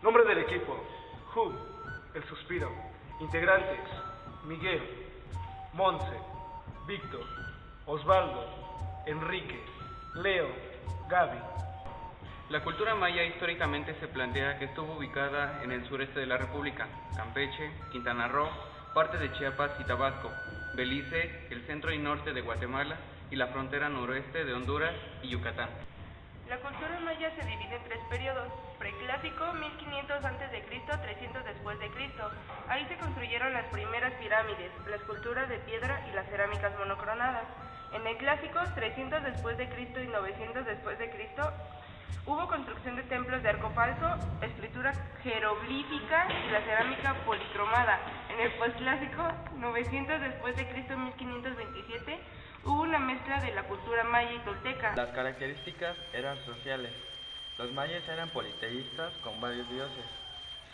Nombre del equipo: Hu, El Suspiro. Integrantes: Miguel, Monse, Víctor, Osvaldo, Enrique, Leo, Gaby. La cultura maya históricamente se plantea que estuvo ubicada en el sureste de la República: Campeche, Quintana Roo, parte de Chiapas y Tabasco, Belice, el centro y norte de Guatemala y la frontera noroeste de Honduras y Yucatán. La cultura maya se divide en tres periodos: preclásico, 1500 a.C., 300 después de Cristo. Ahí se construyeron las primeras pirámides, la escultura de piedra y las cerámicas monocronadas. En el clásico, 300 después de Cristo y 900 después de Cristo, hubo construcción de templos de arco falso, escritura jeroglífica y la cerámica policromada. En el posclásico, 900 después de Cristo, 1527, hubo una mezcla de la cultura maya y tolteca. Las características eran sociales. Los mayas eran politeístas con varios dioses: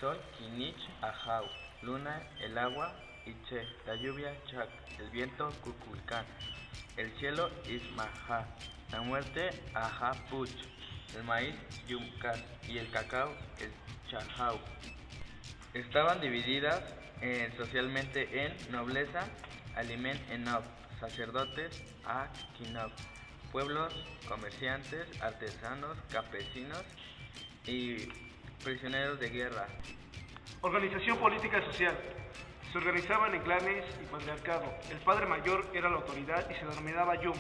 Sol, Kinich, Ahau; Luna, el agua, Iche; la lluvia, Chac; el viento, Kukulcán; el cielo, Ismaha; la muerte, Ahapuch; el maíz, Yumkas; y el cacao, el Chahau. Estaban divididas socialmente en nobleza, Alimen Enob; sacerdotes, Akinob; pueblos, comerciantes, artesanos, campesinos y prisioneros de guerra. Organización política y social. Se organizaban en clanes y patriarcado. El padre mayor era la autoridad y se denominaba Yum.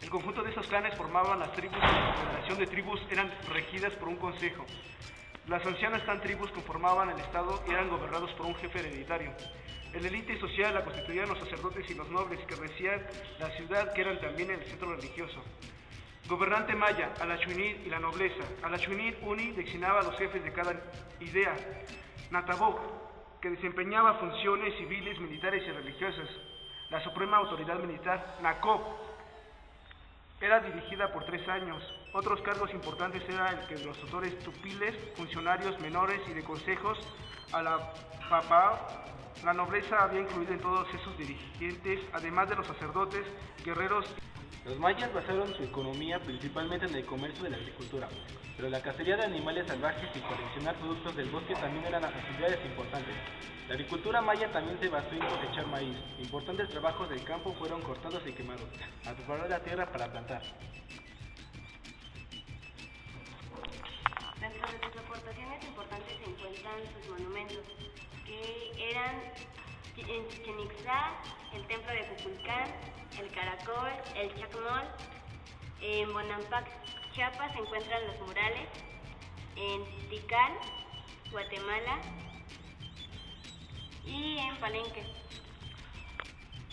El conjunto de esos clanes formaban las tribus y la federación de tribus eran regidas por un consejo. Las ancianas tribus conformaban el estado y eran gobernados por un jefe hereditario. El élite social la constituían los sacerdotes y los nobles que regían la ciudad, que eran también el centro religioso. Gobernante maya, Alachuinit y la nobleza. Alachuinit Uni designaba a los jefes de cada idea. Natabok, que desempeñaba funciones civiles, militares y religiosas. La suprema autoridad militar, Nacob, era dirigida por 3 años. Otros cargos importantes eran el que de los tutores tupiles, funcionarios menores y de consejos a la papa. La nobleza había incluido en todos esos dirigentes, además de los sacerdotes, guerreros. Los mayas basaron su economía principalmente en el comercio de la agricultura, pero la cacería de animales salvajes y coleccionar productos del bosque también eran actividades importantes. La agricultura maya también se basó en cosechar maíz. Importantes trabajos del campo fueron cortados y quemados, a preparar la tierra para plantar. Dentro de sus aportaciones importantes se encuentran sus monumentos, que eran en Chichén Itzá, el templo de Kukulcán, el Caracol, el Chacmol. En Bonampak, Chiapas, se encuentran los murales. En Tikal, Guatemala. Y en Palenque,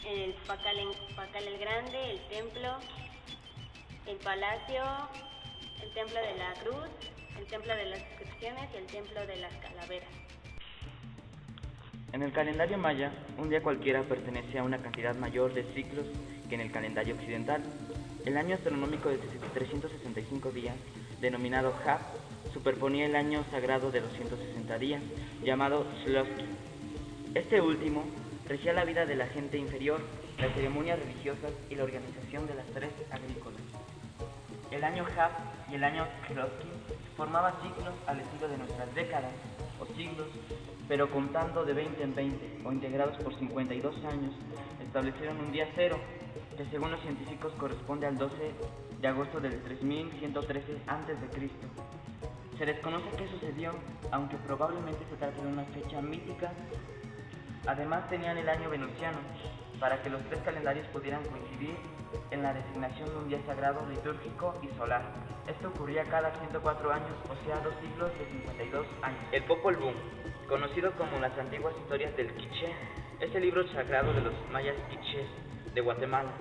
el Pacal el Grande, el templo, el palacio, el templo de la cruz, el templo de las inscripciones y el templo de las calaveras. En el calendario maya, un día cualquiera pertenece a una cantidad mayor de ciclos que en el calendario occidental. El año astronómico de 365 días, denominado Hab, superponía el año sagrado de 260 días, llamado Shloshki. Este último regía la vida de la gente inferior, las ceremonias religiosas y la organización de las tareas agrícolas. El año Hab y el año Shloshki formaban ciclos al estilo de nuestras décadas o siglos, pero contando de 20 en 20 o integrados por 52 años, establecieron un día cero, que según los científicos corresponde al 12 de agosto del 3113 a.C. Se desconoce qué sucedió, aunque probablemente se trate de una fecha mítica. Además tenían el año venusiano, para que los 3 calendarios pudieran coincidir en la designación de un día sagrado, litúrgico y solar. Esto ocurría cada 104 años, o sea, 2 siglos de 52 años. El Popol Vuh, conocido como las antiguas historias del Quiché, es el libro sagrado de los mayas quichés de Guatemala,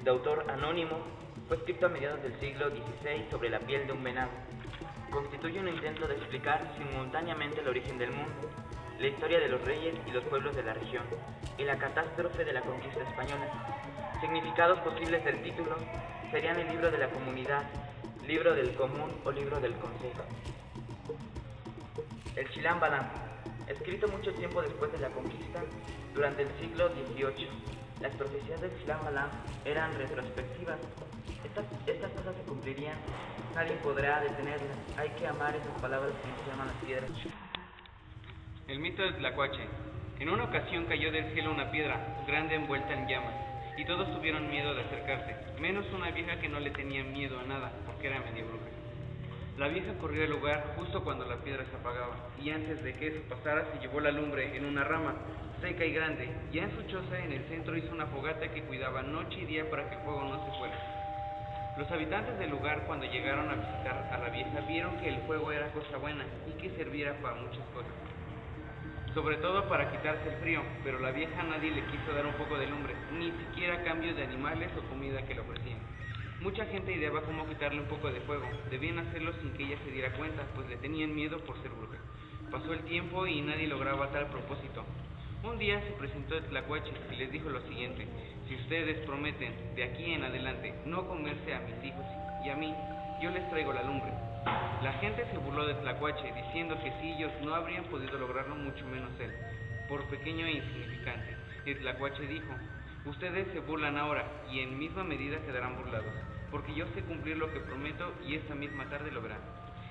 de autor anónimo. Fue escrito a mediados del siglo XVI sobre la piel de un venado. Constituye un intento de explicar simultáneamente el origen del mundo, la historia de los reyes y los pueblos de la región, y la catástrofe de la conquista española. Significados posibles del título serían el libro de la comunidad, libro del común o libro del consejo. El Chilam Balam, escrito mucho tiempo después de la conquista, durante el siglo XVIII. Las profecías del Chilam Balam eran retrospectivas. Estas cosas se cumplirían, nadie podrá detenerlas. Hay que amar esas palabras que nos llaman las piedras. El mito del Tlacuache. En una ocasión cayó del cielo una piedra, grande envuelta en llamas, y todos tuvieron miedo de acercarse, menos una vieja que no le tenía miedo a nada, porque era medio bruja. La vieja corrió al lugar justo cuando la piedra se apagaba, y antes de que eso pasara se llevó la lumbre en una rama, seca y grande. Ya en su choza en el centro hizo una fogata que cuidaba noche y día para que el fuego no se fuera. Los habitantes del lugar, cuando llegaron a visitar a la vieja, vieron que el fuego era cosa buena y que servía para muchas cosas, sobre todo para quitarse el frío, pero la vieja a nadie le quiso dar un poco de lumbre, ni siquiera a cambio de animales o comida que le ofrecían. Mucha gente ideaba cómo quitarle un poco de fuego. Debían hacerlo sin que ella se diera cuenta, pues le tenían miedo por ser bruja. Pasó el tiempo y nadie lograba tal propósito. Un día se presentó el Tlacuache y les dijo lo siguiente: si ustedes prometen de aquí en adelante no comerse a mis hijos y a mí, yo les traigo la lumbre. La gente se burló del Tlacuache, diciendo que si ellos no habrían podido lograrlo, mucho menos él, por pequeño e insignificante. El Tlacuache dijo: ustedes se burlan ahora y en misma medida quedarán burlados, porque yo sé cumplir lo que prometo y esta misma tarde lo verán.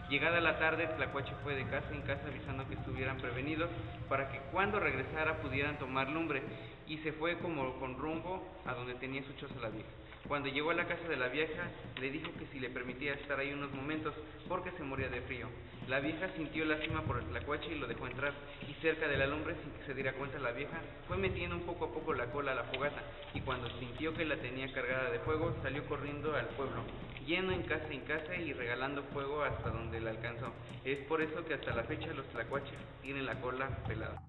Llegada la tarde, el Tlacuache fue de casa en casa avisando que estuvieran prevenidos para que cuando regresara pudieran tomar lumbre, y se fue como con rumbo a donde tenía su choza la vieja. Cuando llegó a la casa de la vieja, le dijo que si le permitía estar ahí unos momentos porque se moría de frío. La vieja sintió lástima por el Tlacuache y lo dejó entrar, y cerca de la lumbre, sin que se diera cuenta la vieja, fue metiendo un poco a poco la cola a la fogata, y cuando sintió que la tenía cargada de fuego, salió corriendo al pueblo, yendo en casa y regalando fuego hasta donde la alcanzó. Es por eso que hasta la fecha los Tlacuaches tienen la cola pelada.